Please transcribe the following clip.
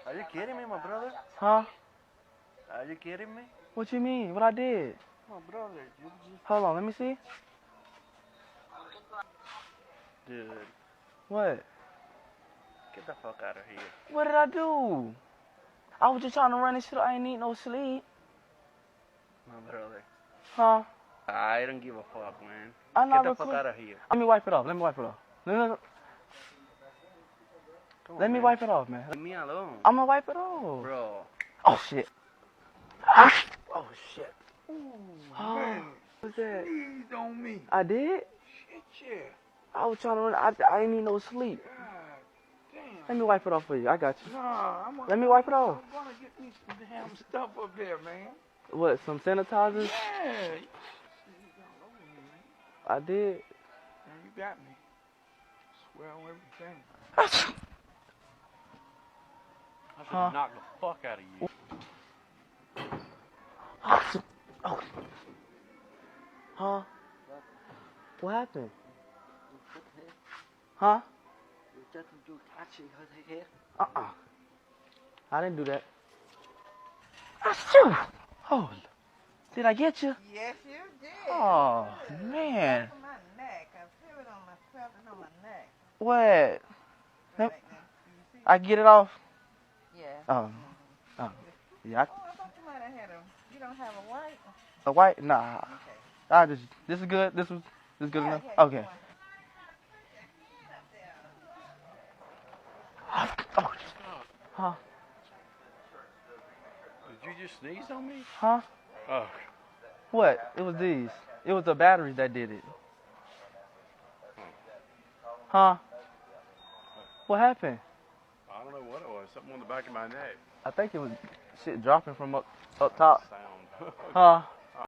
Are you kidding me, my brother? Huh? Are you kidding me? What you mean? What I did? My brother, you just... Hold on, let me see. Dude, What? get the fuck out of here. What did I do? I was just trying to run this shit. I ain't need no sleep. My brother. Huh? I don't give a fuck, man. I'm Get not the fuck recording. out of here. Let me wipe it off. Let me wipe it off. Come Let on, me man. wipe it off, man. Leave me alone. I'm gonna wipe it off. Bro. Oh shit. Oh shit. Ooh, Oh, man. what's that? Sneezed on me. I did? Shit, yeah. I was trying to run. I ain't need no sleep. God damn. Let me wipe it off for you. I got you. Nah, Let me wipe it off. I'm gonna get me some damn stuff up there, man. What? Some sanitizers? Yeah. You sneezed all over me, man. I did. Man, you got me. Swear on everything. I should Huh? knock the fuck out of you. Oh. Huh? What happened? Huh? I didn't do that. Achoo! Oh, did I get you? Yes, you did. Oh, Good. man. On my neck. I feel it on myself and on my neck. What? Right Nope. now. You see? I get it off? Yeah. Oh. Oh. Yeah. Oh, I thought you might have had a. You don't have a white? A white? Nah. Okay. This is good. This is good Yeah, enough. yeah, Okay. Oh. Huh? Did you just sneeze on me? Huh? Oh. What? It was these. It was the batteries that did it. Huh? What happened? I don't know what it was. Something on the back of my neck. I think it was shit dropping from up top. Sound. Huh?